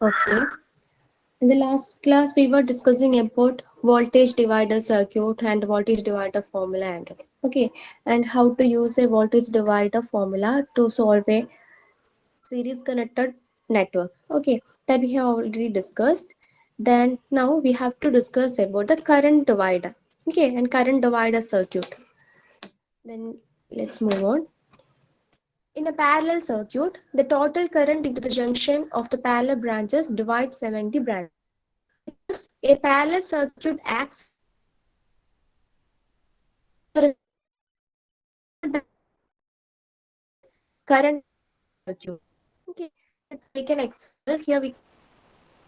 Okay. In the last class, we were discussing about voltage divider circuit and voltage divider formula and all. Okay, and how to use a voltage divider formula to solve a series connected network. Okay, that we have already discussed. Then now we have to discuss about the current divider. Okay, and current divider circuit. Then let's move on. In a parallel circuit, the total current into the junction of the parallel branches divides among the branches. Because a parallel circuit acts as a current circuit. Okay, let's take an example. Here we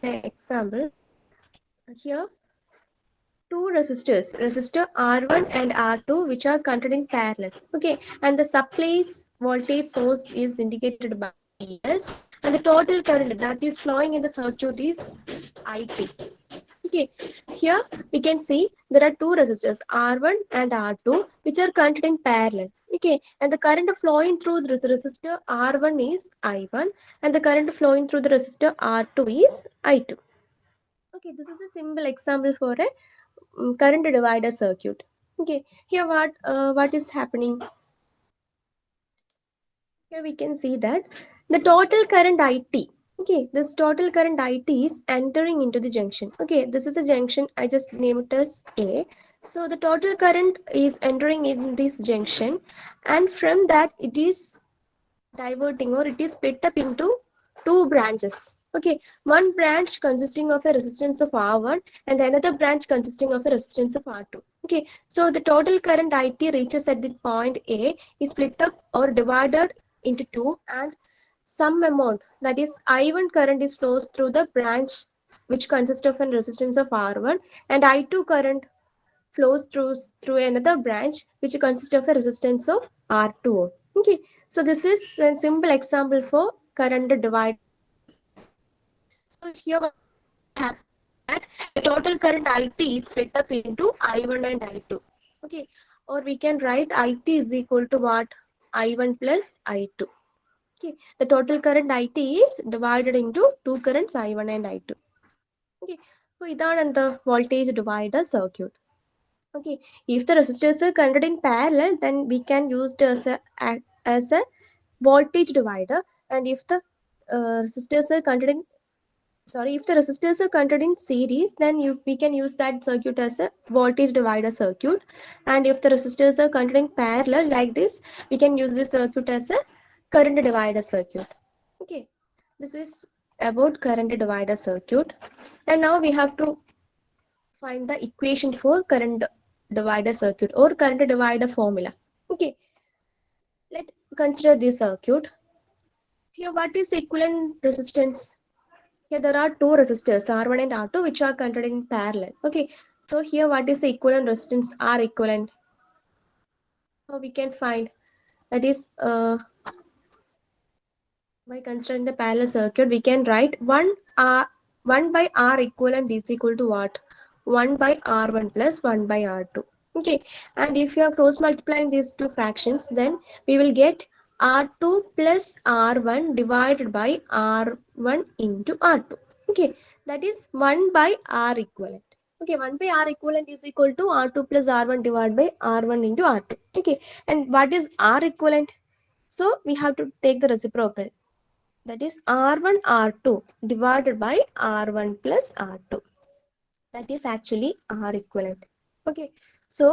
can example. Here two resistors, resistor R1 and R2, which are connected in parallel. Okay, and the supply's voltage source is indicated by VS, and the total current that is flowing in the circuit is IT. Okay, here we can see there are two resistors R1 and R2 which are connected in parallel. Okay, and the current flowing through the resistor R1 is I1 and the current flowing through the resistor R2 is I2. Okay, this is a simple example for a current divider circuit. Okay, here what is happening? Here we can see that the total current IT. Okay, this total current IT is entering into the junction. Okay, this is a junction. I just name it as A. So the total current is entering in this junction, and from that it is diverting or it is split up into two branches. Okay, one branch consisting of a resistance of R1 and another branch consisting of a resistance of R2. Okay, so the total current IT reaches at the point A is split up or divided into two, and some amount, that is I1 current, is flows through the branch which consists of a resistance of R1, and I2 current flows through another branch which consists of a resistance of R2. Okay, so this is a simple example for current divider. So here what happens that the total current IT is split up into I1 and I2. Okay, or we can write IT is equal to what? I1 plus I2. Okay, the total current IT is divided into two currents I1 and I2. Okay, so ഇതാണ് the voltage divider circuit. Okay, if the resistors are connected in parallel, then we can use it as a voltage divider, and if the resistors are connected in if the resistors are connected in series, then we can use that circuit as a voltage divider circuit, and if the resistors are connected in parallel like this, we can use this circuit as a current divider circuit. Okay, this is about current divider circuit, and now we have to find the equation for current divider circuit or current divider formula. Okay, let's consider this circuit. Here, what is equivalent resistance? Here there are two resistors R1 and R2 which are connected in parallel. Okay, so here what is the equivalent resistance? R equivalent. How we can find? That is by considering the parallel circuit, we can write 1 by R equivalent is equal to what? 1 by R1 plus 1 by R2. Okay, and if you are cross multiplying these two fractions, then we will get R2 plus R1 divided by R1 into R2. Okay, that is 1 by R equivalent. Okay, 1 by R equivalent is equal to R2 plus R1 divided by R1 into R2. Okay, and what is R equivalent? So we have to take the reciprocal, that is R1 R2 divided by R1 plus R2. That is actually R equivalent. Okay, so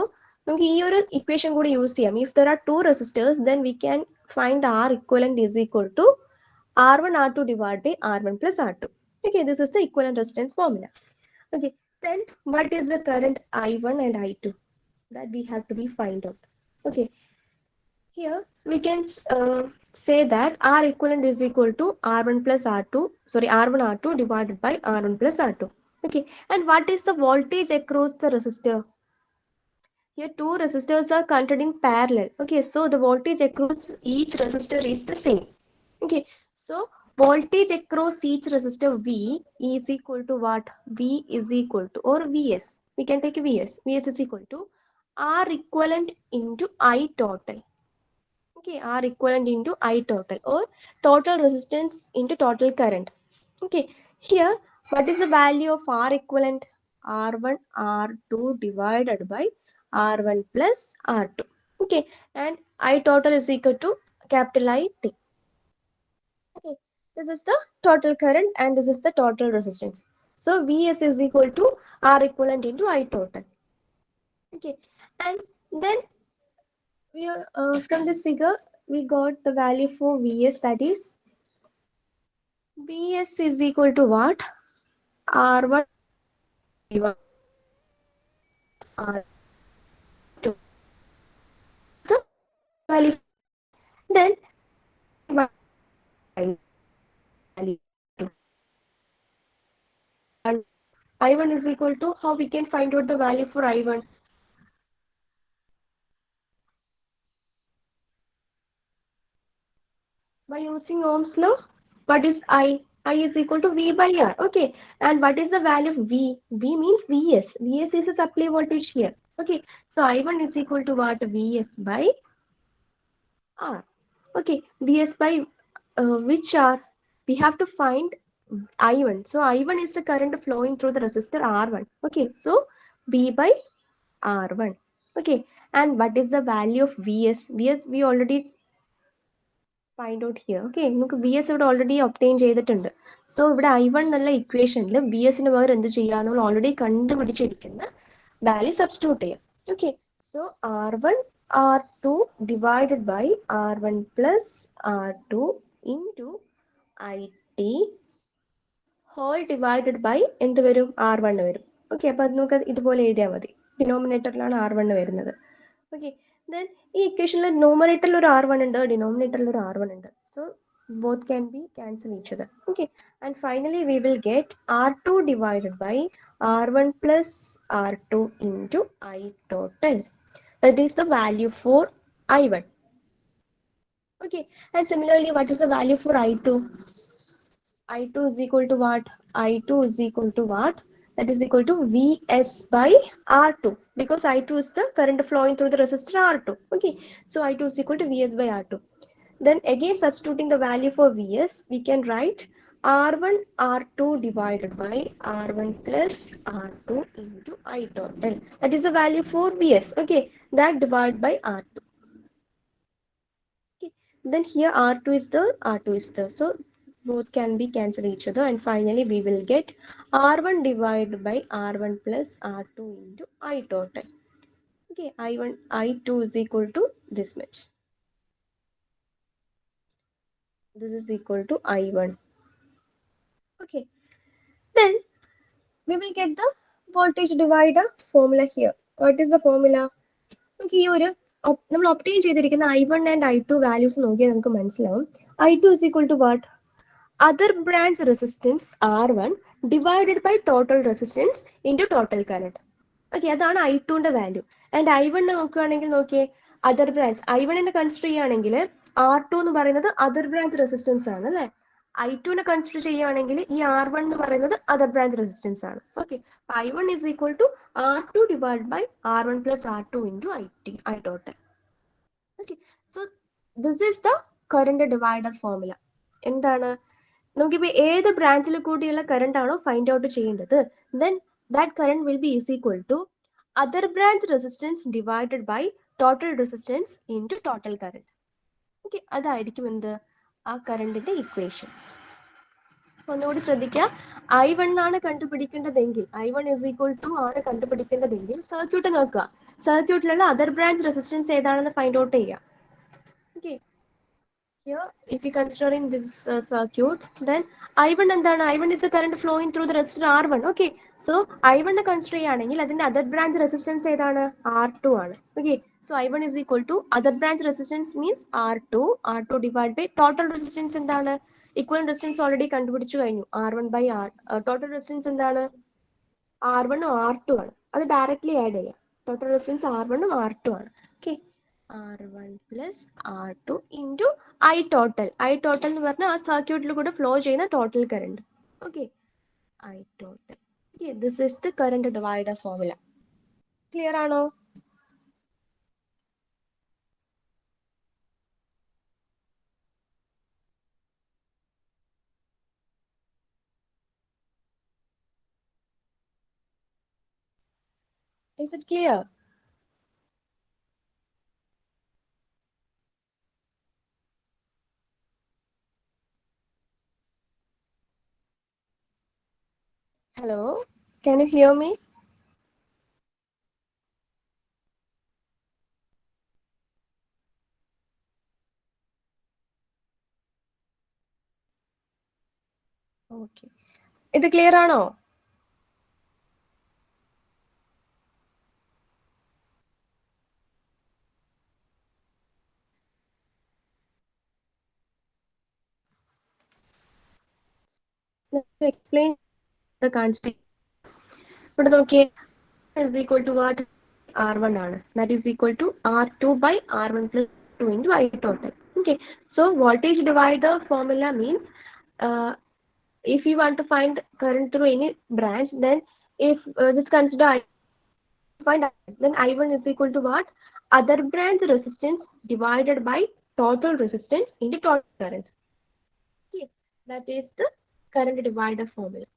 നമുക്ക് ഈ ഒരു equation കൂടി use ചെയ്യാം. If there are two resistors, then we can find the R equivalent is equal to R1 R2 divided by R1 plus R2. Okay, this is the equivalent resistance formula. Okay, then what is the current I1 and I2? That we have to be find out. Okay, here we can say that R equivalent is equal to R1 plus R2, R1 R2 divided by R1 plus R2. Okay, and what is the voltage across the resistor? Here two resistors are connected in parallel. Okay, so the voltage across each resistor is the same. Okay, so voltage across each resistor V is equal to what? V is equal to, or Vs, we can take Vs. Vs is equal to R equivalent into I total. Okay, R equivalent into I total, or total resistance into total current. Okay, Here, what is the value of R equivalent? R1, R2 divided by R1 plus R2. Okay, and I total is equal to capital IT. Okay, this is the total current and this is the total resistance. So Vs is equal to R equivalent into I total. Okay, and then we from this figure we got the value for Vs, that is Vs is equal to what? R1 divided by R2. The value then value and I1 is equal to, how we can find out the value for I1? By using Ohm's law. What is I? I is equal to V by R. Okay. And what is the value of V? V means Vs. Vs is a supply voltage here. Okay. So I1 is equal to what? Vs by R. Okay. Vs by which R? We have to find I1. So I1 is the current flowing through the resistor R1. Okay. So V by R1. Okay. And what is the value of Vs? Vs we already find out here. Okay, നമുക്ക് V S ഇവിടെ already obtain ചെയ്തിട്ടുണ്ട്. So ഇവിടെ I1 എന്നുള്ള ഇക്വേഷനിൽ V എസിന് പകരം എന്ത് ചെയ്യുക, നമ്മൾ ഓൾറെഡി കണ്ടുപിടിച്ചിരിക്കുന്ന വാല്യൂ സബ്സ്റ്റിറ്റ്യൂട്ട് ചെയ്യാം. Okay, so R1 R2 divided by R1 plus R2 into IT whole divided by എന്ത് വരും? R1 വരും. ഓക്കെ, അപ്പോൾ അത് നമുക്ക് ഇതുപോലെ എഴുതിയാൽ മതി. ഡിനോമിനേറ്ററിലാണ് R1 വരുന്നത്. ഓക്കെ, then ഈ ഇക്വേഷനിൽ ന്യൂമറേറ്ററിൽ ഒരു R1 ഉണ്ട്, ഡിനോമിനേറ്ററിൽ ഒരു R1 ഉണ്ട്. So both can be cancel each other. Okay, and finally we will get R2 divided by R1 plus R2 into I total. That is the value for I1. Okay, and similarly, what is the value for I2? I2 is equal to what? I2 is equal to what? That is equal to Vs by R2, because I2 is the current flowing through the resistor R2. Okay, so I2 is equal to Vs by R2. Then again substituting the value for Vs, we can write R1 R2 divided by R1 plus R2 into I total. That is the value for Vs. Okay, that divided by R2. Okay, then here R2 is there, R2 is there. So both can be cancel each other, and finally we will get R1 divided by R1 plus R2 into I total. Okay, I1 I2 is equal to this much. This is equal to I1. Okay, then we will get the voltage divider formula here. What is the formula? നമുക്ക് ഈ ഒരു നമ്മൾ obtain ചെയ്തിരിക്കുന്ന I1 and I2 values നോക്കിയാൽ നമുക്ക് മനസ്സിലാവും. I2 is equal to what? Other branch resistance R1 divided by total resistance into total current. Okay, അതാണ് I2ന്റെ value. And I1 നോക്കുകയാണെങ്കിൽ നോക്കിയേ, അതർ ബ്രാഞ്ച് I1 കൺസിഡർ ചെയ്യുകയാണെങ്കിൽ R2 എന്ന് പറയുന്നത് അതർ ബ്രാഞ്ച് റെസിസ്റ്റൻസ് ആണ് അല്ലേ. I2 കൺസിഡർ ചെയ്യുകയാണെങ്കിൽ ഈ R1 എന്ന് പറയുന്നത് അതർ ബ്രാഞ്ച് റെസിസ്റ്റൻസ് ആണ്. Okay, I1 is equal to R2 divided by R1 plus R2 into I total. Okay, so this is the current divider formula. എന്താണ്, നമുക്കിപ്പോൾ ഏത് ബ്രാഞ്ചിൽ കൂടിയുള്ള കറണ്ട് ആണോ ഫൈൻഡ് ഔട്ട് ചെയ്യേണ്ടത്, then that current will be is equal to other branch resistance divided by total resistance into total current. Okay, അതായിരിക്കും എന്ത്, ആ കറണ്ടിന്റെ ഇക്വേഷൻ. ഒന്നുകൂടി ശ്രദ്ധിക്കുക, I1 ആണ് കണ്ടുപിടിക്കേണ്ടതെങ്കിൽ, I1 is equal to ആണ് കണ്ടുപിടിക്കേണ്ടതെങ്കിൽ സർക്യൂട്ട് നോക്കുക, സർക്യൂട്ടിലുള്ള അതർ ബ്രാഞ്ച് റെസിസ്റ്റൻസ് ഏതാണെന്ന് ഫൈൻഡ് ഔട്ട് ചെയ്യുക. Okay, here if we considering this circuit, then I1 എന്താണ്, I1 is the current flowing through the resistor R1. Okay, so I1 consider ചെയ്യുകയാണെങ്കിൽ അതിന്റെ other branch resistance ഏതാണ്, R2 ആണ്. Okay, so I1 is equal to other branch resistance means R2 divided by total resistance എന്താണ്, equivalent resistance already കണ്ടുപിടിച്ചു കഴിഞ്ഞു, R1 by R. total resistance എന്താണ്, R1 R2 ആണ്. അത് ഡയറക്ട്ലി ആഡ് ചെയ്യാം. total resistance R1 R2 ആണ്. Okay, R1 plus R2 into I total. I total എന്ന് പറഞ്ഞാൽ ആ സർക്യൂട്ടിൽ കൂടെ ഫ്ലോ ചെയ്യുന്ന total current. Okay, I total. Okay, this is the current divider formula. Clear ആണോ? Is it clear? Hello, can you hear me? Okay. ഇത് clear ആണോ? Explain the constant. ഇവിടെ നോക്കിയേ, is equal to what? R1 ആണ്. That is equal to R2 by R1 plus 2 into I total. Okay. So voltage divider formula means if you want to find current through any branch, then if just consider find then I1 is equal to what? Other branch resistance divided by total resistance into total current. Okay. That is the current divider formula.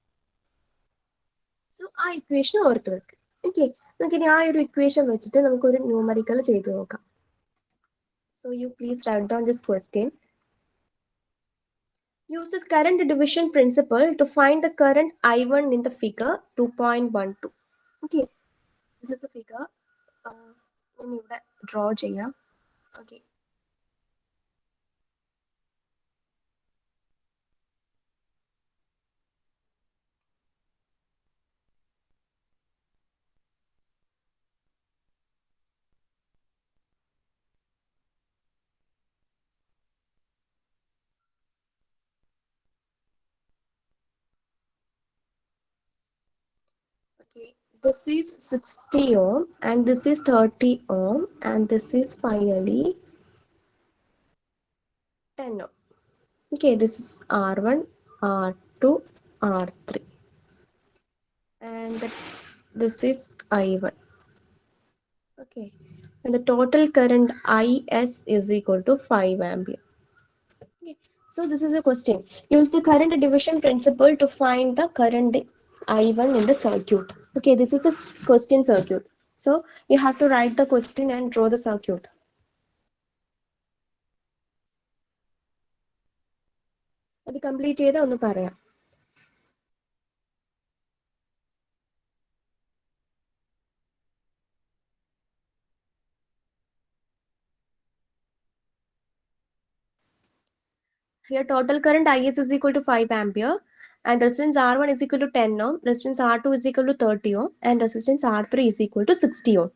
So ആ equation ഓർത്ത് വെക്കുക. Okay, നമുക്കിനി ആ ഒരു equation വെച്ചിട്ട് നമുക്കൊരു numerical ചെയ്ത് നോക്കാം. So you please write down this question. Use the current division principle to find the current I1 in the figure 2.12. Okay, this is the figure. ഞാൻ ഇവിടെ ഡ്രോ ചെയ്യാം. Okay. Okay, this is 60 ohm and this is 30 ohm and this is finally 10 ohm. Okay, this is R1, R2, R3 and this is I1. Okay, and the total current IS is equal to 5 ampere. Okay, so this is a question. Use the current division principle to find the current I1 in the circuit. Okay, this is a question circuit. So you have to write the question and draw the circuit. അത് complete ചെയ്താൽ ഒന്ന് പറയാം. Here total current IS is equal to 5 ampere and resistance R1 is equal to 10 ohm, resistance R2 is equal to 30 ohm and resistance R3 is equal to 60 ohm.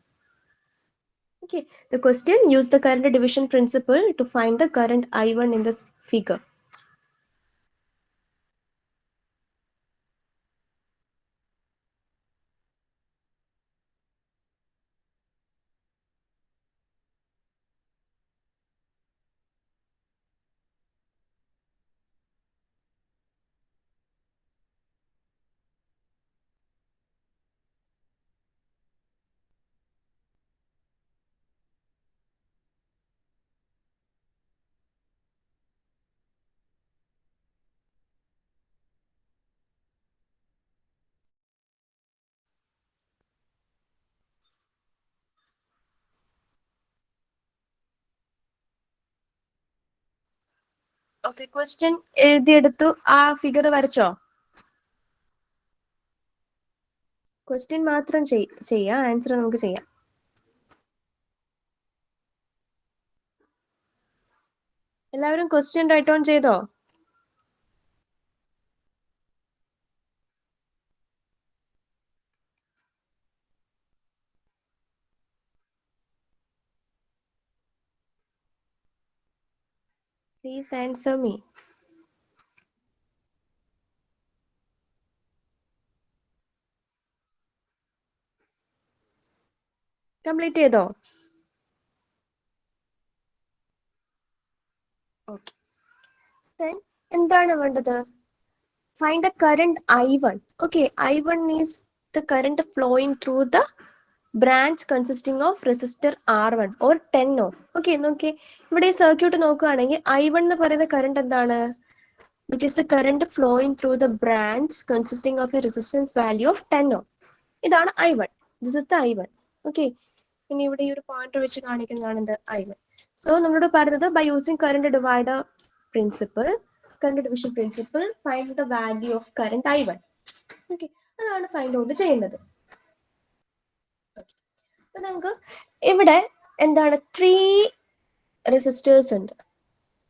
Okay, the question, use the current division principle to find the current I1 in this figure. Okay, question എഴുതിയെടുത്തു. ആ figure വരച്ചോ? Question മാത്രം ചെയ്യാം, answer നമുക്ക് ചെയ്യാം. എല്ലാവരും question write on ചെയ്തോ? Please answer me. Complete ചെയ്തോ? Okay, then എന്താണ് വേണ്ടത്? Find the current I1. Okay, I1 is the current flowing through the branch consisting of resistor R1 or 10 ohm. Okay, നോക്കി ഇവിടെ ഈ സർക്യൂട്ട് നോക്കുകയാണെങ്കിൽ I1 എന്ന് പറയുന്ന കറണ്ട് എന്താണ്? Which is the current flowing through the branch consisting of a resistance value of 10 ohm. ഇതാണ് I1. This is the I1. Okay, ഇനി ഇവിടെ ഈ ഒരു പോയിന്റർ വെച്ച് കാണിക്കുന്നതാണ് എന്ത് I1. സോ നമ്മളോട് പറയുന്നത് by using current divider principle, current division principle, find the value of current I1. Okay, അതാണ് ഫൈൻഡ് ഔട്ട് ചെയ്യുന്നത്. അപ്പൊ നമുക്ക് ഇവിടെ എന്താണ് 3 resistors ഉണ്ട്.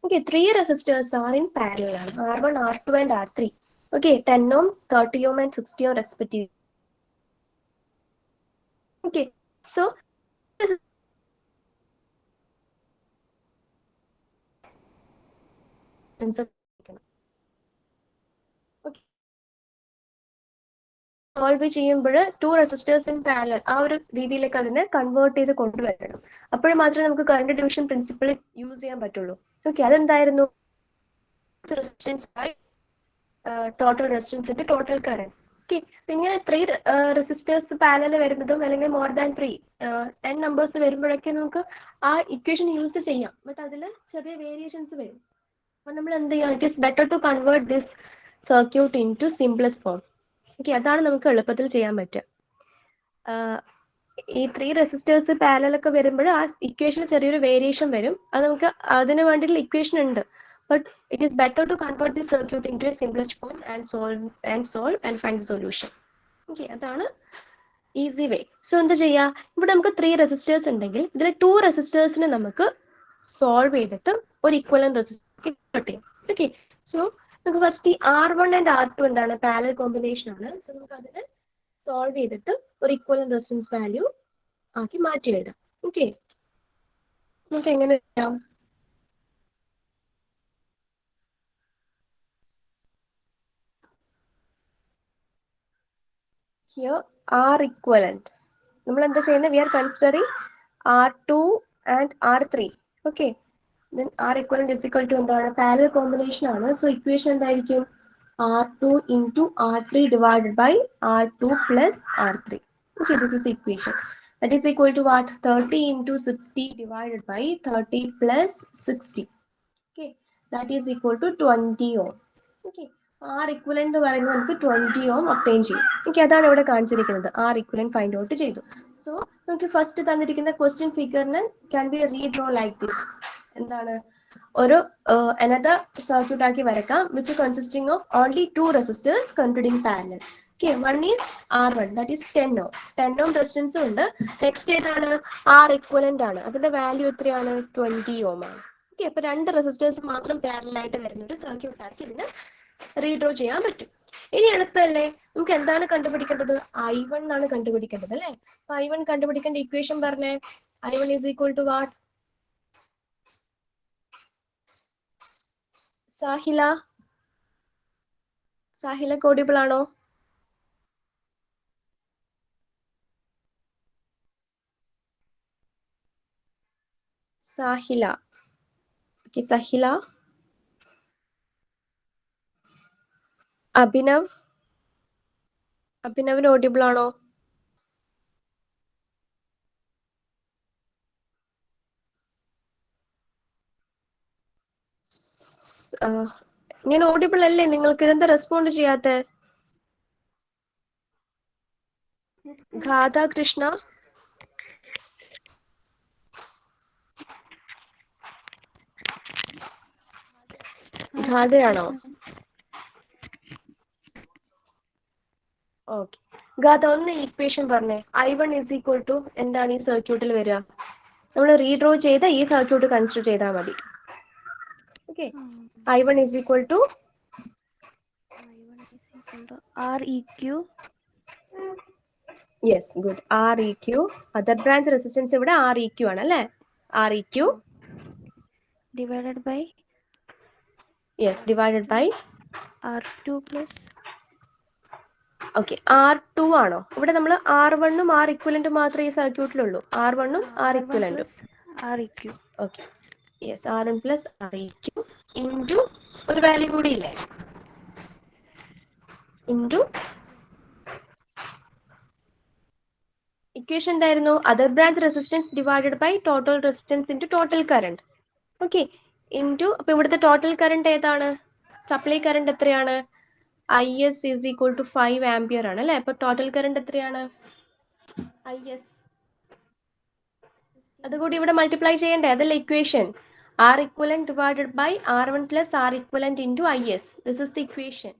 Okay, 3 resistors are in parallel. R1, R2 and R3. Okay, 10 ohm, 30 ohm and 60 ohm respectively. Okay, so solve ചെയ്യുമ്പോൾ 2 resistors in parallel ആ ഒരു രീതിയിലേക്ക് അതിനെ കൺവേർട്ട് ചെയ്ത് കൊണ്ടുവരണം. അപ്പോൾ മാത്രമേ നമുക്ക് കറന്റ് ഡിവിഷൻ പ്രിൻസിപ്പിൾ യൂസ് ചെയ്യാൻ പറ്റുള്ളൂ. ഓക്കെ, അതെന്തായിരുന്നു? Resistance by total resistance into total current. Okay, ഇങ്ങനെ 3 റെസിസ്റ്റേഴ്സ് പാരലൽ വരുന്നതും അല്ലെങ്കിൽ മോർ ദാൻ 3 10 നമ്പേഴ്സ് വരുമ്പോഴൊക്കെ നമുക്ക് ആ ഇക്വേഷൻ യൂസ് ചെയ്യാം. ബട്ട് അതിൽ ചെറിയ വേരിയേഷൻസ് വരും. അപ്പോൾ നമ്മൾ എന്ത് ചെയ്യാം? It is better to convert this circuit into simplest form. Okay, അതാണ് നമുക്ക് എളുപ്പത്തിൽ ചെയ്യാൻ പറ്റുക. ഈ 3 റെസിസ്റ്റേഴ്സ് പാരലലൊക്കെ വരുമ്പോൾ ആ ഇക്വേഷൻ ചെറിയൊരു വേരിയേഷൻ വരും. അത് നമുക്ക് അതിന് വേണ്ടിയിട്ടുള്ള ഇക്വേഷൻ ഉണ്ട്. But it is better to convert the circuit into a simplest form and solve and find the solution. Okay, അതാണ് ഈസി വേ. സോ എന്താ ചെയ്യുക? ഇവിടെ നമുക്ക് 3 റെസിസ്റ്റേഴ്സ് ഉണ്ടെങ്കിൽ ഇതിൽ 2 റെസിസ്റ്റേഴ്സിനെ നമുക്ക് സോൾവ് ചെയ്തിട്ട് ഒരു ഇക്വലന്റ് റെസിസ്റ്റർ കട്ട് ചെയ്യാം. ഓക്കെ, സോ നമുക്ക് ഫസ്റ്റ് ഈ R1 ആൻഡ് R2 എന്താണ്? പാരലൽ കോമ്പിനേഷൻ ആണ്. സോ നമുക്ക് അതിനെ സോൾവ് ചെയ്തിട്ട് ഒരു ഇക്വലന്റ് റെസിസ്റ്റൻസ് വാല്യൂ ആക്കി മാറ്റി എഴുതാം. ഓക്കെ, നമുക്ക് എങ്ങനെ ചെയ്യാം? ഹിയർ R equivalent നമ്മൾ എന്താ ചെയ്യുന്നത്? We are considering R2 and R3. Okay, then R equivalent is equal to എന്താണ്? പാരലൽ കോമ്പിനേഷൻ ആണ്. സോ ഇക്വേഷൻ എന്തായിരിക്കും? R2 into R3 divided by R2 plus R3. Okay, this is the equation. That is equal to what? 30 into 60 divided by 30 plus 60. Okay, that is equal to 20 ohm. Okay, R equivalent എന്ന് പറയുന്നത് നമുക്ക് 20 ohm obtain ചെയ്യും. Okay, അതാണ് ഇവിടെ കാണിച്ചിരിക്കുന്നത്. R equivalent find out ചെയ്തു. So നമുക്ക് first തന്നിരിക്കുന്ന question ഫിഗറിന് can be redrawn like this. എന്താണ്? ഒരു another circuit ആക്കി വരക്കാം which is consisting of only 2 resistors connected in parallel. Okay, one is R1, that is 10 ohm. 10 ohm resistance ഉണ്ട്. Next ഏതാണ്? R equivalent ആണ്. അതിന്റെ വാല്യൂ എത്രയാണ്? 20 ohm ആണ്. ഓക്കെ, അപ്പൊ 2 റെസിസ്റ്റേഴ്സ് മാത്രം പാരലൽ ആയിട്ട് വരുന്ന ഒരു സർക്യൂട്ട് ആക്കി ഇതിനെ റീഡ്രോ ചെയ്യാൻ പറ്റും. ഇനി എളുപ്പമല്ലേ? നമുക്ക് എന്താണ് കണ്ടുപിടിക്കേണ്ടത്? I1 ആണ് കണ്ടുപിടിക്കേണ്ടത് അല്ലേ? അപ്പൊ I1 കണ്ടുപിടിക്കേണ്ട ഇക്വേഷൻ പറഞ്ഞേ. I1 is equal to what? Sahila കോഡിബിൾ ആണോ? സാഹില, സഹില, അഭിനവിന് ഓഡിബിൾ ആണോ? ഞാൻ ഓഡിബിൾ അല്ലേ? നിങ്ങൾക്ക് ഇതെന്താ റെസ്പോണ്ട് ചെയ്യാത്ത? ഗാഥ കൃഷ്ണ, ഗാഥയാണോ? ഓക്കെ, ഗാഥ ഒന്ന് ഈക്വേഷൻ പറഞ്ഞേ. I1 is equal to എന്താണ് ഈ സർക്യൂട്ടിൽ വരിക? നമ്മൾ റീഡ്രോ ചെയ്ത ഈ സർക്യൂട്ട് കൺസിഡർ ചെയ്താൽ മതി. Okay, I1 is equal to Req. Yes, good. Req. Other branch resistance ഇവിടെ Req ആണ് അല്ലേ? Req divided by divided by R2 plus. Okay, R2 ആണോ? ഇവിടെ നമ്മൾ R1 ഉം R equivalent മാത്രമേ ഈ സർക്യൂട്ടിലുള്ളൂ. R1 ഉം R equivalent ഉം. Req. Okay, yes, R1 plus Req into ഒരു വാല്യൂ കൂടി ഇല്ലേ? ഇൻറ്റു ഇക്വേഷൻ എന്തായിരുന്നു? Other branch resistance divided by total resistance into total current. Okay, into അപ്പൊ ഇവിടുത്തെ ടോട്ടൽ കറണ്ട് ഏതാണ്? സപ്ലൈ കറണ്ട് എത്രയാണ്? IS is equal to 5 ampere ആണ് അല്ലേ? അപ്പൊ ടോട്ടൽ കറണ്ട് എത്രയാണ്? IS അതുകൂടി ഇവിടെ മൾട്ടിപ്ലൈ ചെയ്യണ്ടേ, അതല്ല equation. R equivalent divided by R1 plus R equivalent into IS. This is the equation.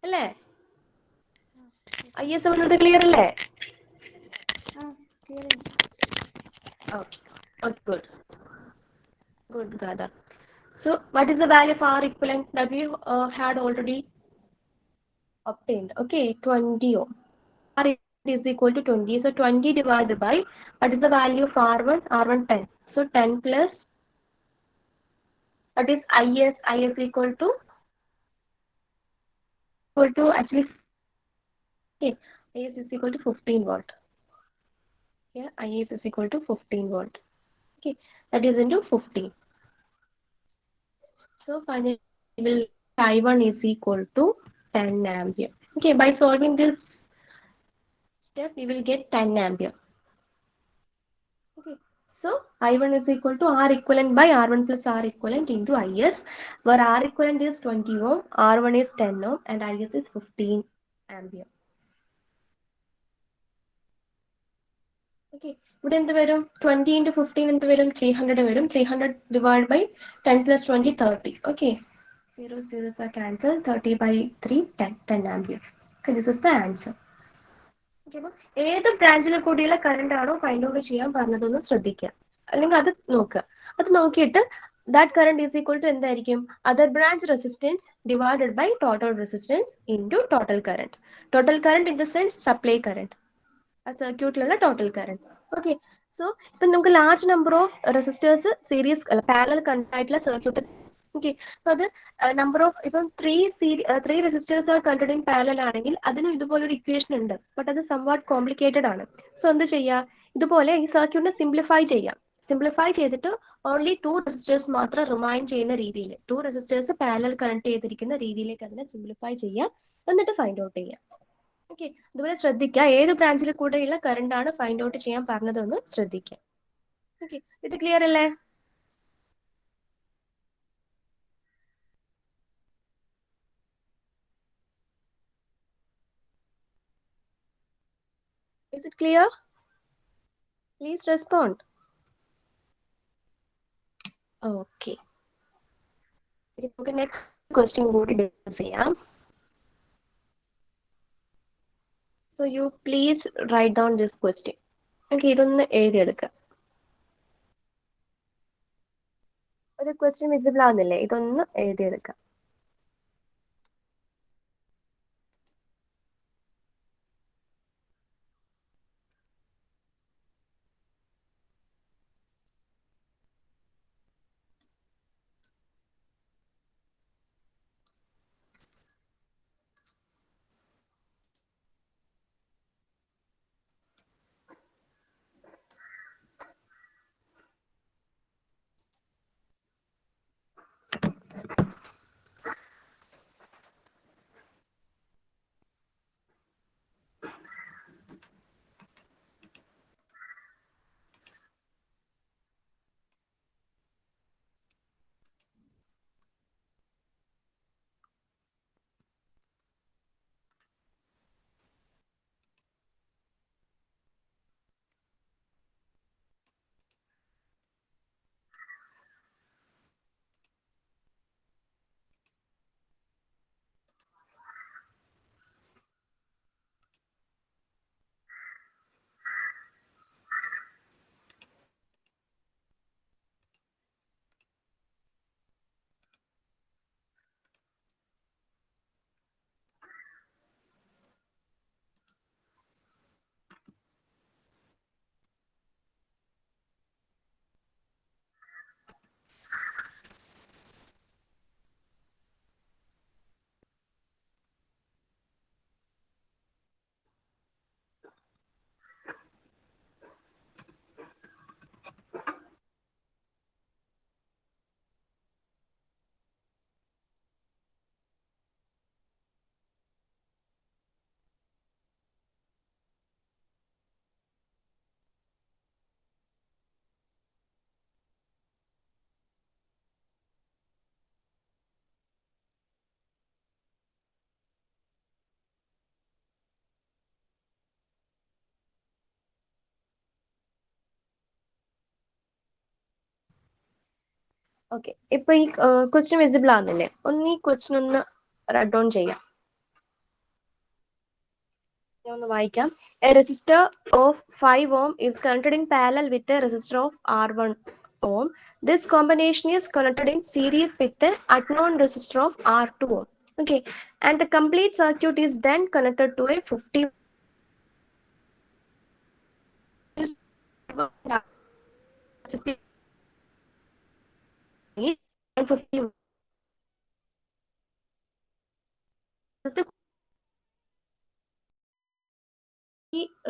അല്ലേ? IS അവനോട് ക്ലിയർ അല്ലേ? Okay. Oh, good. Good, Gada. So, what is the value of R equivalent that we had already obtained? Okay, 20 ohm. R is equal to 20. So, 20 divided by, what is the value of R1? R1 10. So, 10 plus, what is IS? IS equal to actually, okay, IS is equal to 15 watt. Yeah, IS is equal to 15 watt. Okay, that is into 15. So, finally, will I1 is equal to 10 ampere. Okay, by solving this step, we will get 10 ampere. Okay, so I1 is equal to R equivalent by R1 plus R equivalent into IS, where R equivalent is 20 ohm, R1 is 10 ohm, and IS is 15 ampere. Okay, ഇവിടെ എന്ത് വരും? 20 into 15 എന്ത് വരും? 300 വരും. 300 divided by 10 plus 20, 30. Okay, 0 zeros are cancelled. 30 by 3, 10 ampere. Okay, this is the answer. Okay, അപ്പോൾ ഏത് ബ്രാഞ്ചിൽ കൂടിയുള്ള കറണ്ട് ആണോ ഫൈൻഡ് ഔട്ട് ചെയ്യാൻ പറഞ്ഞതൊന്ന് ശ്രദ്ധിക്കുക, അല്ലെങ്കിൽ അത് നോക്കുക. അത് നോക്കിയിട്ട് that current is equal to എന്തായിരിക്കും? Other branch resistance divided by total resistance into total current. Total current in the sense supply current, ആ സർക്യൂട്ടിലുള്ള ടോട്ടൽ കറണ്ട്. ഓക്കെ, സോ ഇപ്പം നമുക്ക് large number of resistors series അല്ല parallel connect ആയിട്ടുള്ള circuit. Okay, അപ്പൊ അത് number of ഇപ്പം three resistors are connected in parallel ആണെങ്കിൽ അതിനും ഇതുപോലൊരു ഇക്വേഷൻ ഉണ്ട്. ബട്ട് അത് സംവാട്ട് കോംപ്ലിക്കേറ്റഡ് ആണ്. സോ എന്ത് ചെയ്യുക, ഇതുപോലെ ഈ സർക്യൂട്ടിനെ സിംപ്ലിഫൈ ചെയ്യാം. സിംപ്ലിഫൈ ചെയ്തിട്ട് ഓൺലി 2 റെസിസ്റ്റേഴ്സ് മാത്രം റിമൈൻ ചെയ്യുന്ന രീതിയിൽ, 2 റെസിസ്റ്റേഴ്സ് പാരലൽ കണക്ട് ചെയ്തിരിക്കുന്ന രീതിയിലേക്ക് അതിനെ സിംപ്ലിഫൈ ചെയ്യാം, എന്നിട്ട് ഫൈൻഡ് ഔട്ട് ചെയ്യാം. ഓക്കെ, അതുപോലെ ശ്രദ്ധിക്കുക ഏത് ബ്രാഞ്ചിൽ കൂടെയുള്ള കറണ്ട് ആണ് ഫൈൻഡ് ഔട്ട് ചെയ്യാൻ പറഞ്ഞതെന്ന് ശ്രദ്ധിക്കുക. ഓക്കെ, ഇത് ക്ലിയർ അല്ലേ? Is it clear? Please respond. Okay. നമുക്ക് നെക്സ്റ്റ് ക്വസ്റ്റ്യൻ കൂടി ഡിസ്കസ് ചെയ്യാം. So you please write down this question. Okay, ഇതൊന്ന് എഴുതിയെടുക്കുക. ഒരു ക്വസ്റ്റ്യൻ വിസിബിൾ ആവുന്നില്ലേ? ഇതൊന്ന് എഴുതിയെടുക്കുക. ഓക്കെ, ഇപ്പൊ ഈ ക്വസ്റ്റ്യൻ വിസിബിൾ ആവുന്നില്ലേ? ഒന്ന് ഈ ക്വസ്റ്റ്യൻ ഒന്ന് റൈറ്റ് ഡൗൺ ചെയ്യാം. ഞാൻ ഒന്ന് വായിക്കാം. A resistor of 5 ohm is connected in parallel with a resistor of R1 ohm. This combination is connected in series with the unknown resistor of R2 ohm. Okay, and the complete circuit is then connected to a 50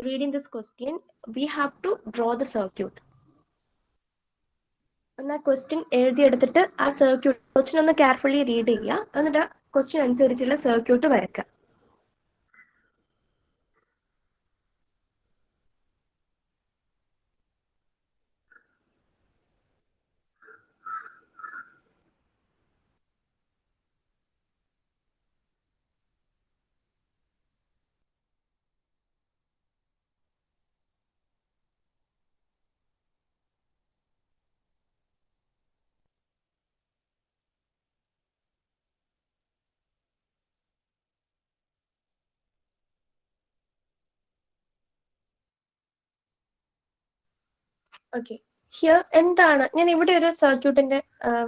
reading this question, we have to draw the circuit. എന്നാൽ question എഴുതിയെടുത്തിട്ട് ആ circuit question ഒന്ന് carefully read ചെയ്യുക, എന്നിട്ട് question അനുസരിച്ചുള്ള circuit വരയ്ക്കുക. Okay, here എന്താണ് ഞാൻ ഇവിടെ ഒരു സർക്യൂട്ടിന്റെ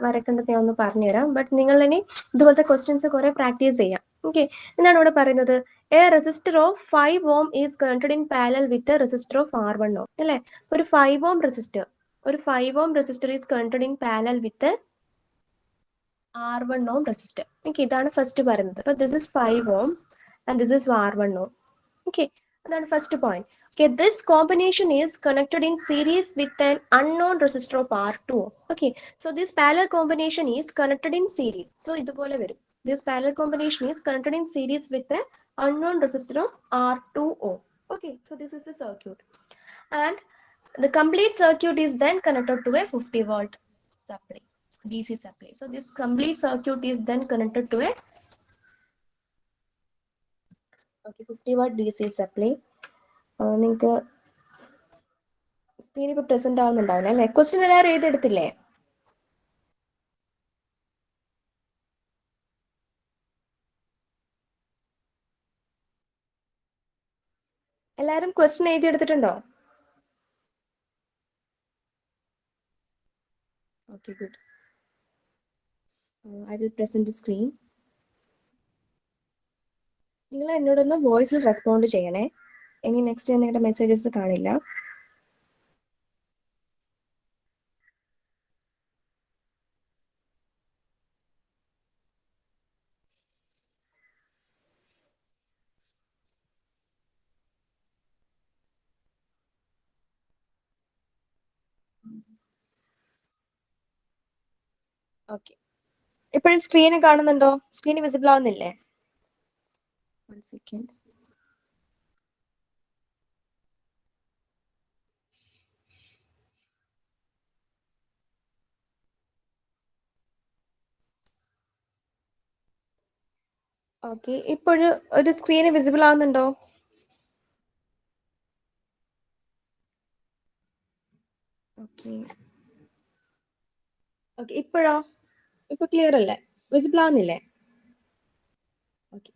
വരക്കേണ്ടത് ഞാൻ ഒന്ന് പറഞ്ഞുതരാം. ബട്ട് നിങ്ങൾ ഇനി ഇതുപോലത്തെ ക്വസ്റ്റ്യൻസ് കുറെ പ്രാക്ടീസ് ചെയ്യാം. ഓക്കെ, എന്താണ് ഇവിടെ പറയുന്നത്? A resistor of 5 ohm is connected in parallel with resistor of R1 ohm. അല്ലേ? ഒരു 5 ohm resistor is connected in parallel with R1 ohm resistor. Okay, ഇതാണ് ഫസ്റ്റ് പറയുന്നത്. അപ്പൊ this is 5 ohm and this is R1 ohm. Okay, അതാണ് first point. Okay, this combination is connected in series with an unknown resistor of R2. Okay, so this parallel combination is connected in series. So idupole varum. This parallel combination is connected in series with an unknown resistor of R2 ohm. Okay, so this is the circuit, and the complete circuit is then connected to a 50 volt supply, DC supply. So this complete circuit is then connected to a 50 watt DC supply. നിങ്ങൾക്ക് screen ഇപ്പൊ present ആവുന്നുണ്ടാവില്ല അല്ലെ? Question എല്ലാവരും എഴുതെടുത്തില്ലേ? എല്ലാരും question എഴുതിയെടുത്തിട്ടുണ്ടോ? Okay, good. I will present screen. നിങ്ങൾ എന്നോടൊന്ന് വോയിസിൽ റെസ്പോണ്ട് ചെയ്യണേ. ഇനി നെക്സ്റ്റ് നിങ്ങളുടെ മെസ്സേജസ് കാണില്ല. ഓക്കെ, ഇപ്പോഴും സ്ക്രീന് കാണുന്നുണ്ടോ? സ്ക്രീൻ വിസിബിൾ ആവുന്നില്ലേ? One second. ഓക്കെ, ഇപ്പോഴും ഒരു സ്ക്രീന് വിസിബിൾ ആവുന്നുണ്ടോ? ഓക്കെ ഓക്കെ, ഇപ്പോഴോ? ഇപ്പൊ ക്ലിയർ അല്ലേ? വിസിബിൾ ആവുന്നില്ലേ? Okay.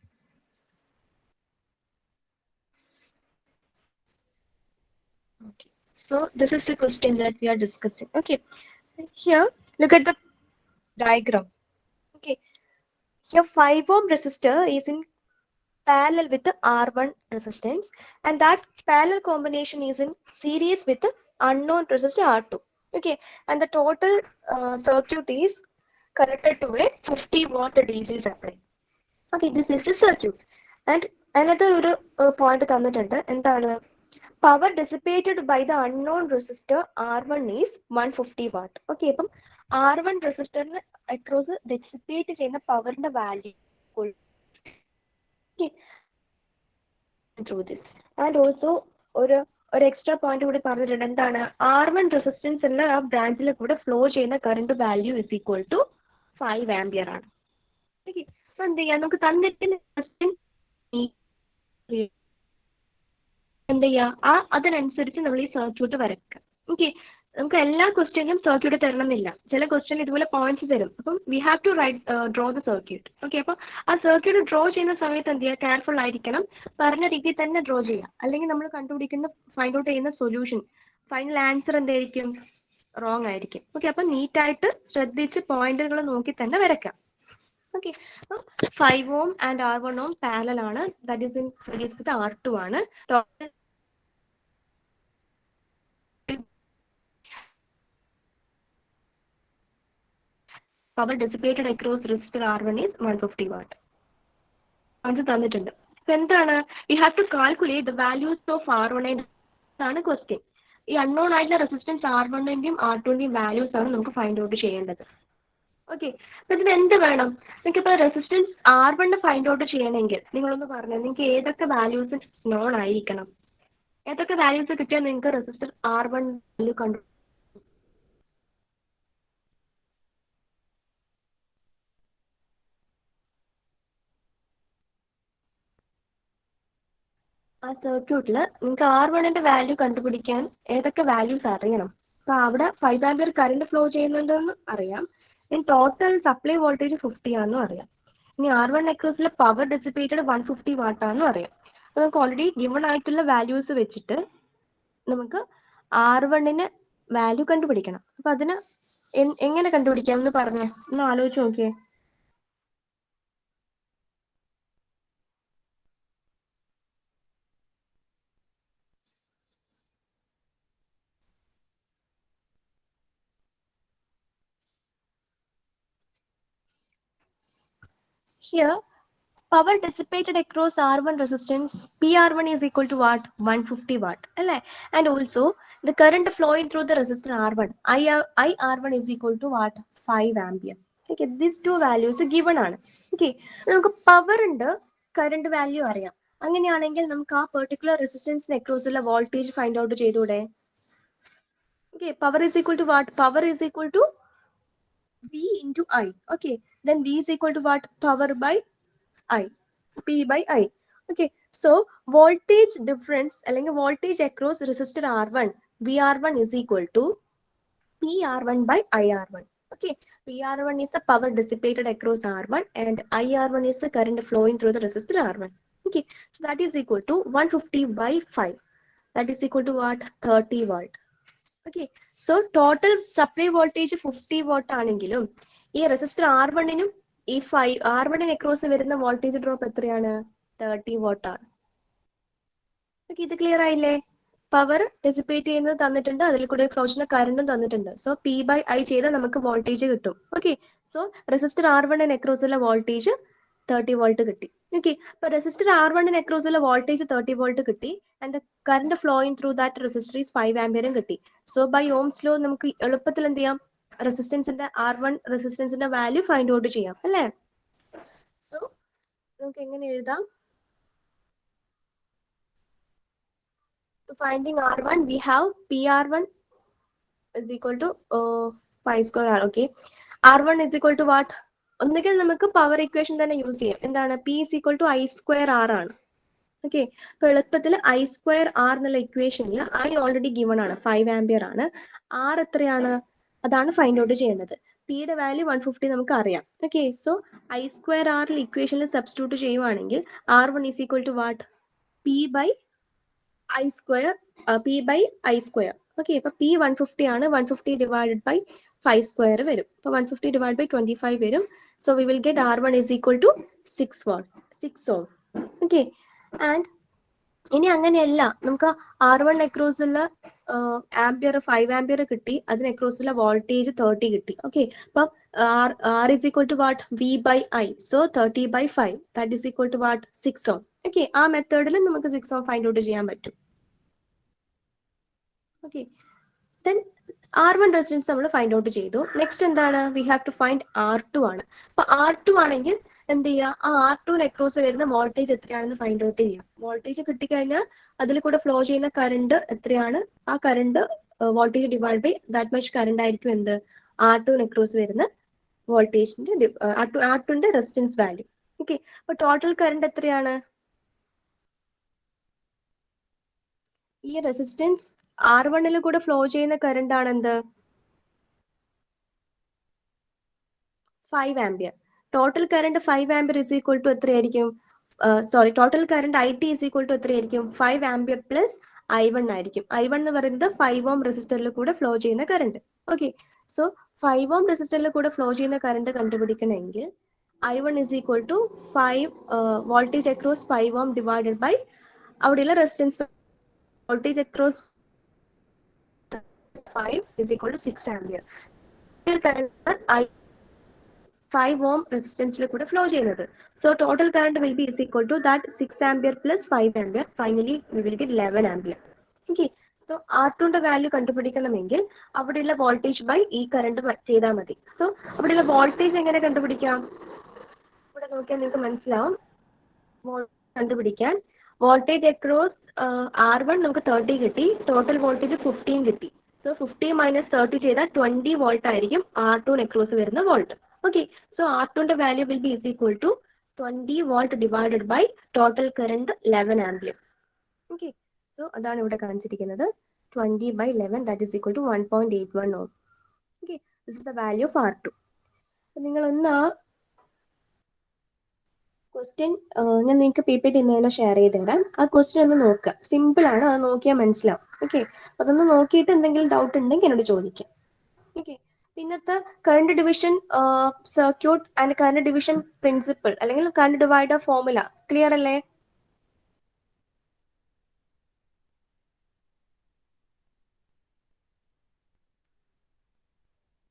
Okay, so this is the question that we are discussing. Okay, here look at the diagram. Okay, here 5 ohm resistor is in parallel with the R1 resistance, and that parallel combination is in series with the unknown resistor R2. Okay, and the total circuit is connected to a 50 watt DC supply. Okay, this is the circuit. And another point തന്നിട്ടുണ്ട്. എന്താണ്? Power dissipated by the unknown resistor R1 is 150 watt. Okay, അപ്പം R1 റെസിസ്റ്ററിന് across dissipate ചെയ്യുന്ന പവറിന്റെ value through this. And also ഒരു extra point കൂടി പറഞ്ഞിട്ടുണ്ട്. എന്താണ്? R1 റെസിസ്റ്റൻസിന്റെ ആ ബ്രാഞ്ചിൽ കൂടെ ഫ്ലോ ചെയ്യുന്ന current value is equal to 5 ampere ആണ്. ഓക്കെ, അപ്പൊ എന്ത് ചെയ്യാം? നമുക്ക് തന്നിട്ടുള്ള എന്ത് ചെയ്യുക? അതിനനുസരിച്ച് നമ്മൾ ഈ സർക്യൂട്ട് വരയ്ക്കുക. ഓക്കെ, നമുക്ക് എല്ലാ ക്വസ്റ്റ്യനും സർക്യൂട്ട് തരണം എന്നില്ല. ചില ക്വസ്റ്റ്യൻ ഇതുപോലെ പോയിന്റ്സ് തരും. അപ്പം we have to draw the circuit. Okay, അപ്പോൾ ആ സർക്യൂട്ട് ഡ്രോ ചെയ്യുന്ന സമയത്ത് എന്ത് ചെയ്യുക, കെയർഫുൾ ആയിരിക്കണം. പറഞ്ഞ രീതിയിൽ തന്നെ ഡ്രോ ചെയ്യുക. അല്ലെങ്കിൽ നമ്മൾ കണ്ടുപിടിക്കുന്ന ഫൈൻഡ് ഔട്ട് ചെയ്യുന്ന സൊല്യൂഷൻ ഫൈനൽ ആൻസർ എന്തായിരിക്കും, റോങ് ആയിരിക്കും. ഓക്കെ, അപ്പം നീറ്റായിട്ട് ശ്രദ്ധിച്ച് പോയിന്റുകൾ നോക്കി തന്നെ വരയ്ക്കാം. ഓക്കെ, അപ്പം 5 ohm and R1 ohm parallel ആണ്. That is in series with R2 ആണ്. Power dissipated across resistor R1 is 150 watt. അത് തന്നിട്ടുണ്ട്. അപ്പൊ എന്താണ്, you have to calculate the values of R1 ആണ് ക്വസ്റ്റ്യൻ. ഈ അൺനോൺ ആയിട്ടുള്ള റെസിസ്റ്റൻസ് R1ന്റെയും R2ന്റെയും വാല്യൂസ് ആണ് നമുക്ക് ഫൈൻഡ് ഔട്ട് ചെയ്യേണ്ടത്. ഓക്കെ, അപ്പൊ ഇതിന് എന്ത് വേണം, നിങ്ങൾക്കിപ്പോൾ റെസിസ്റ്റൻസ് R1 ഫൈൻഡ് ഔട്ട് ചെയ്യണമെങ്കിൽ നിങ്ങളൊന്ന് പറഞ്ഞാൽ നിങ്ങൾക്ക് ഏതൊക്കെ വാല്യൂസ് നോൺ ആയിരിക്കണം, ഏതൊക്കെ വാല്യൂസ് കിട്ടിയാൽ നിങ്ങൾക്ക് റെസിസ്റ്റർ R1 വാല്യൂ കണ്ടു. ആ സർക്യൂട്ടിൽ നിങ്ങൾക്ക് R1ന്റെ വാല്യൂ കണ്ടുപിടിക്കാൻ ഏതൊക്കെ വാല്യൂസ് അറിയണം. അപ്പോൾ അവിടെ 5 ആമ്പിയർ കറണ്ട് ഫ്ലോ ചെയ്യുന്നുണ്ടെന്ന് അറിയാം. ഇനി ടോട്ടൽ സപ്ലൈ വോൾട്ടേജ് 50 ആണെന്നും അറിയാം. ഇനി R1 അക്രോസിലെ പവർ ഡിസിപ്പേറ്റഡ് 150 വാട്ട് ആണെന്നും അറിയാം. അപ്പോൾ നമുക്ക് ഓൾറെഡി ഗിവൺ ആയിട്ടുള്ള വാല്യൂസ് വെച്ചിട്ട് നമുക്ക് R1ന് വാല്യൂ കണ്ടുപിടിക്കണം. അപ്പോൾ അതിന് എങ്ങനെ കണ്ടുപിടിക്കാം എന്ന് പറഞ്ഞേ, ഒന്ന് ആലോചിച്ച് നോക്കിയേ. Here, power dissipated across R1 resistance PR1 is equal to what? 150 watt. And also the current flowing through the resistor R1, IR1 is equal to what? 5 ampere. Okay, these two values given ആണ്. Okay, നമുക്ക് power ഉണ്ട്, current value അറിയാം. അങ്ങനെയാണെങ്കിൽ നമുക്ക് ആ particular റെസിസ്റ്റൻസിന് across ഉള്ള voltage find out ചെയ്തൂടെ? Okay, power is equal to what? Power is equal to V into I. Okay, then V is equal to what? Power by I, P by I. Okay, so voltage difference അല്ലെങ്കിൽ voltage across resistor R1 VR1 is equal to PR1 by IR1. Okay, PR1 is the power dissipated across R1 and IR1 is the current flowing through the resistor R1. Okay, so that is equal to 150 by 5. That is equal to what? 30 watt. Okay, so total supply voltage 50 watt ആണെങ്കിലും ഈ resistor R1നും ഈ R1 across വരുന്ന voltage drop എത്രയാണ്? 30 watt ആണ്. Okay, ഇത് clear ആയില്ലേ? Power dissipate ചെയ്യുന്നത് തന്നിട്ടുണ്ട്, അതിൽ കൂടെ ഫ്ലോ ചെയ്യുന്ന കറണ്ടും തന്നിട്ടുണ്ട്. സോ P by I ചെയ്താൽ നമുക്ക് വോൾട്ടേജ് കിട്ടും. Okay, so resistor R1 across ഉള്ള വോൾട്ടേജ് 30 വോൾട്ട് കിട്ടി. ഓക്കെ, അപ്പൊ റെസിസ്റ്റർ R1 അക്രോസ് ഉള്ള വോൾട്ടേജ് 30 വോൾട്ട് കിട്ടി and current flowing through that resistor is 5 ആംപിയറും കിട്ടി. സോ ബൈ ഓംസ് ലോ നമുക്ക് എളുപ്പത്തിൽ എന്ത് ചെയ്യാം, റെസിസ്റ്റൻസിന്റെ R1 റെസിസ്റ്റൻസിന്റെ വാല്യൂ ഫൈൻഡ് ഔട്ട് ചെയ്യാം അല്ലേ? സോ നമുക്ക് എങ്ങനെ എഴുതാം? Finding R1, we have PR1 is equal to pi square R. Okay, R1 is equal to what? ഒന്നുകിൽ നമുക്ക് പവർ ഇക്വേഷൻ തന്നെ യൂസ് ചെയ്യാം. എന്താണ്? P is equal to I square R ആണ്. ഓക്കെ, അപ്പൊ എളുപ്പത്തിൽ I square R എന്നുള്ള ഇക്വേഷനിൽ I ഓൾറെഡി ഗിവൺ ആണ്, 5 ആംപിയർ ആണ്. R എത്രയാണ്? അതാണ് ഫൈൻഡ് ഔട്ട് ചെയ്യേണ്ടത്. പിയുടെ വാല്യൂ 150 നമുക്ക് അറിയാം. Okay, so I square R ഇക്വേഷനിൽ സബ്സ്റ്റിറ്റ്യൂട്ട് ചെയ്യുവാണെങ്കിൽ R1 is equal to what? P by I square, P by I square. Okay, അപ്പോൾ P 150 ആണ്, 150 divided by 5 square വരും. അപ്പോൾ 150 divided by 25 വരും. So we will get R1 is equal to 6 watt, 6 ohm. Okay, and ഇനി അങ്ങനെയല്ല, നമുക്ക് R1 across ഉള്ള ampere 5 ampere കിട്ടി, അതിന് അക്രോസ് ഉള്ള വോൾട്ടേജ് 30 കിട്ടി. ഓക്കെ, അപ്പം R is equal to what? V by I. So 30 by 5, that is equal to what? 6 ohm. Okay, ആ മെത്തേഡിൽ നമുക്ക് 6 ohm ഫൈൻഡ് ഔട്ട് ചെയ്യാൻ പറ്റും. ഓക്കെ, ദെൻ R1 റെസിസ്റ്റൻസ് നമ്മൾ ഫൈൻഡ് ഔട്ട് ചെയ്തു. നെക്സ്റ്റ് എന്താണ്? We have to find R2 ആണ്. അപ്പൊ R2 ആണെങ്കിൽ എന്ത് ചെയ്യുക, ആ R2 അക്രോസ് വരുന്ന വോൾട്ടേജ് എത്രയാണെന്ന് ഫൈൻഡ് ഔട്ട് ചെയ്യാം. വോൾട്ടേജ് കിട്ടിക്കഴിഞ്ഞാൽ അതിൽ കൂടെ ഫ്ലോ ചെയ്യുന്ന കറണ്ട് എത്രയാണ്, ആ current voltage divide by that much current ആയിരിക്കും എന്ത്, R2 അക്രോസ് വരുന്ന വോൾട്ടേജിന്റെ R2ന്റെ റെസിസ്റ്റൻസ് വാല്യൂ. ഓക്കെ, അപ്പൊ ടോട്ടൽ കറണ്ട് എത്രയാണ്? ഈ റെസിസ്റ്റൻസ് R1 കൂടെ ഫ്ലോ ചെയ്യുന്ന കറണ്ട് ആണ് എന്ത്? 5 ampere. Total current 5 ampere is equal to എത്രയായിരിക്കും? Sorry, total current IT is equal to എത്രയായിരിക്കും? 5 ആംപിയർ പ്ലസ് I1 ആയിരിക്കും. I1 എന്ന് പറയുന്നത് 5 ഓം റെസിസ്റ്ററിൽ കൂടെ ഫ്ലോ ചെയ്യുന്ന കറണ്ട്. ഓക്കെ, സോ 5 ഓം റെസിസ്റ്ററിൽ കൂടെ ഫ്ലോ ചെയ്യുന്ന കറണ്ട് കണ്ടുപിടിക്കണമെങ്കിൽ I1 is equal to 5 voltage across 5 ohm divided by അവിടെയുള്ള resistance voltage across 5 is equal to 6 ampere. Current 5 ohm റെസിസ്റ്റൻസിൽ കൂടെ ഫ്ലോ ചെയ്യുന്നത്. So total current will be is equal to that 6 ampere plus 5 ampere. Finally we will get 11 ampere. Okay, so R2ന്റെ value കണ്ടുപിടിക്കണമെങ്കിൽ അവിടെയുള്ള voltage by ഈ current ചെയ്താൽ മതി. So അവിടെയുള്ള വോൾട്ടേജ് എങ്ങനെ കണ്ടുപിടിക്കാം? ഇവിടെ നോക്കിയാൽ നിങ്ങൾക്ക് മനസ്സിലാവും. കണ്ടുപിടിക്കാൻ വോൾട്ടേജ് അക്രോസ് R1 നമുക്ക് 30 കിട്ടി, ടോട്ടൽ വോൾട്ടേജ് 15 കിട്ടി. സോ 50 മൈനസ് 30 ചെയ്താൽ 20 വോൾട്ട് ആയിരിക്കും R2 അക്രോസ് വരുന്ന വോൾട്ട്. ഓക്കെ, സോ R2ന്റെ value will be is equal to 20 volt divided by total current 11 ampere. Okay, so അതാണ് ഇവിടെ കാണിച്ചിരിക്കുന്നത്. 20 by 11 that is equal to 1.81 ohm. Okay, this is the value of R2. നിങ്ങൾ ഒന്ന് ആ question ഞാൻ നിങ്ങൾക്ക് PPT ഇന്ന് ഷെയർ ചെയ്ത് തരാം. ആ ക്വസ്റ്റ്യൻ ഒന്ന് നോക്കുക. സിമ്പിൾ ആണ്, അത് നോക്കിയാൽ മനസ്സിലാവും. ഓക്കെ, അതൊന്ന് നോക്കിയിട്ട് എന്തെങ്കിലും ഡൗട്ട് ഉണ്ടെങ്കിൽ എന്നോട് ചോദിക്കാം. ഓക്കെ, പിന്നത്തെ current division circuit and current division principle അല്ലെങ്കിൽ കറണ്ട് ഡിവൈഡർ ഫോർമുല ക്ലിയർ അല്ലേ?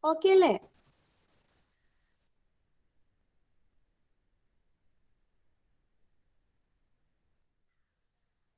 ഓക്കെ അല്ലേ?